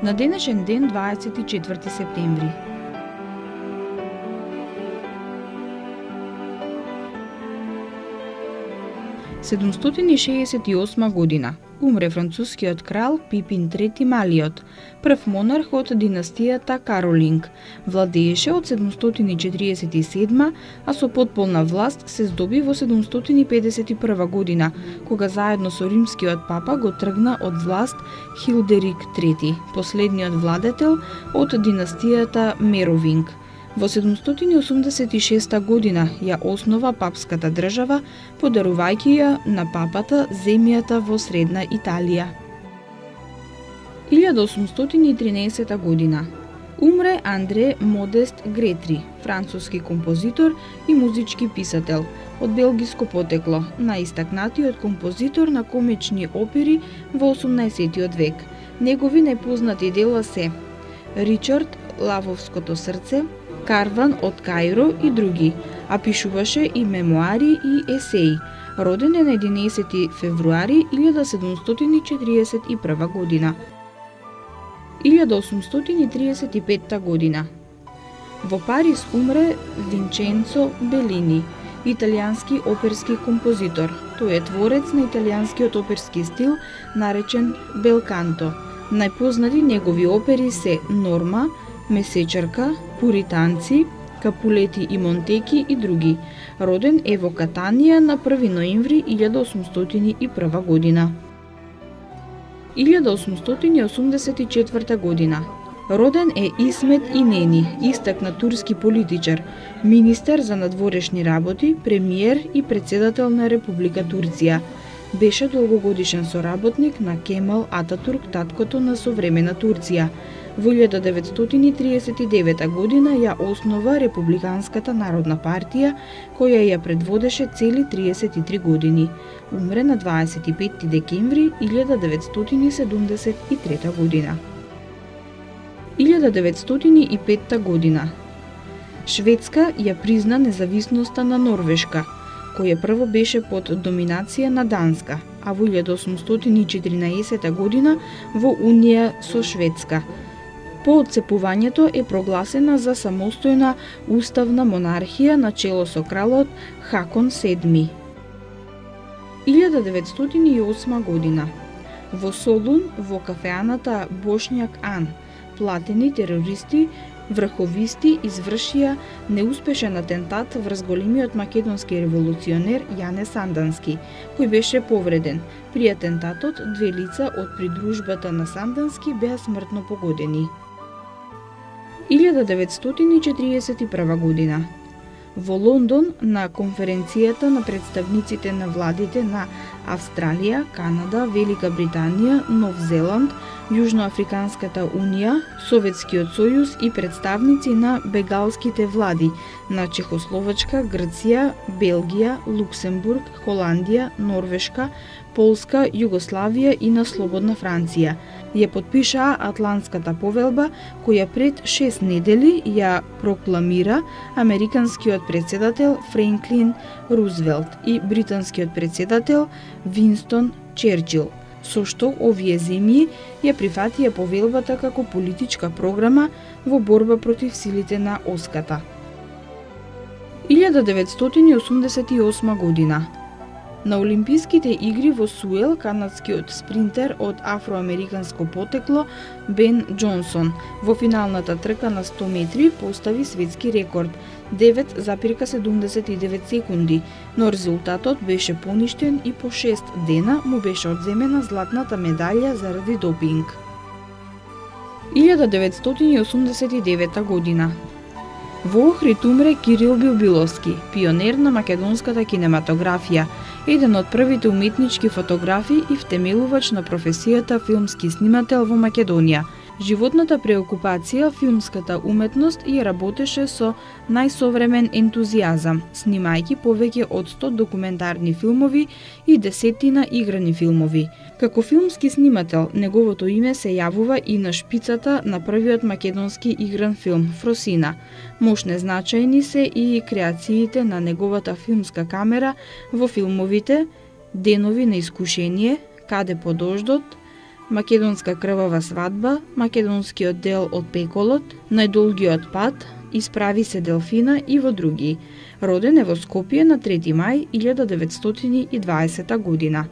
На денешен ден, 24 септември. – 768 година. Умре францускиот крал Пипин III Малиот, прв монарх од династијата Каролинг. Владееше од 747, а со потполна власт се здоби во 751 година, кога заедно со римскиот папа го тргна од власт Хилдерик III, последниот владетел од династијата Меровинг. Во 786 година ја основа папската држава, подарувајќи ја на папата земјата во средна Италија. 1813 година. Умре Андре Модест Гретри, француски композитор и музички писател, од белгиско потекло, најистакнатиот композитор на комични опери во 18 век. Негови најпознати дела се Ричард, Лавовското срце, Карван од Каиро и други, а пишуваше и мемуари и есеи. Роден е на 11 февруари 1741 година. 1835 година. Во Париз умре Винченцо Белини, италијански оперски композитор. Тој е творец на италијанскиот оперски стил, наречен белканто. Најпознати негови опери се Норма, Месечарка, Пуританци, Капулети и Монтеки и други. Роден е во Катанија на 1 ноември 1801 година. 1884 година. Роден е Исмет Инени, истакнат турски политичар, министер за надворешни работи, премиер и председател на Република Турција. Беше долгогодишен соработник на Кемал Ататурк, таткото на современа Турција. Во 1939 година ја основа Републиканската народна партија, која ја предводеше цели 33 години. Умре на 25 декември 1973 година. 1905 година. Шведска ја призна независноста на Норвешка, која прво беше под доминација на Данска, а во 1814 година во унија со Шведска. По отцепувањето е прогласена за самостојна уставна монархија на чело со кралот Хакон VII. 1908 година. Во Солун, во кафеаната Бошњак Ан, платени терористи врховисти извршија неуспешен атентат врз големиот македонски револуционер Јане Сандански, кој беше повреден. При атентатот две лица од придружбата на Сандански беа смртно погодени. 1941 година. Во Лондон, на конференцијата на представниците на владите на Австралија, Канада, Велика Британија, Нов Зеланд, Јужноафриканската унија, Советскиот сојуз и представници на бегалските влади на Чехословачка, Грција, Белгија, Луксембург, Холандија, Норвешка, Полска, Југославија и на Слободна Франција ја подпишаа Атлантската повелба, која пред 6 недели ја прокламира американскиот председател Франклин Рузвелт и британскиот председател Винстон Черчил, со што овие земји ја прифатија повелбата како политичка програма во борба против силите на оската. 1988 година. На Олимписките игри во Суел, канадскиот спринтер од афроамериканско потекло Бен Џонсон во финалната трка на 100 метри постави светски рекорд 9,79 секунди, но резултатот беше поништен и по 6 дена му беше одземена златната медалја заради допинг. 1989 година. Во Охрид умре Кирил Билбиловски, пионер на македонската кинематографија, еден од првите уметнички фотографи и втемелувач на професијата филмски снимател во Македонија. Животната преокупација филмската уметност ја работеше со најсовремен ентузијазам, снимајќи повеќе од 100 документарни филмови и десетина играни филмови. Како филмски снимател, неговото име се јавува и на шпицата на првиот македонски игран филм Фросина. Мощне значајни се и креациите на неговата филмска камера во филмовите Денови на искушение, Каде по дождот, Македонска крвава свадба, македонскиот дел од пеколот, Најдолгиот пат, Исправи се Делфина и во други. Роден е во Скопје на 3 мај 1920 година.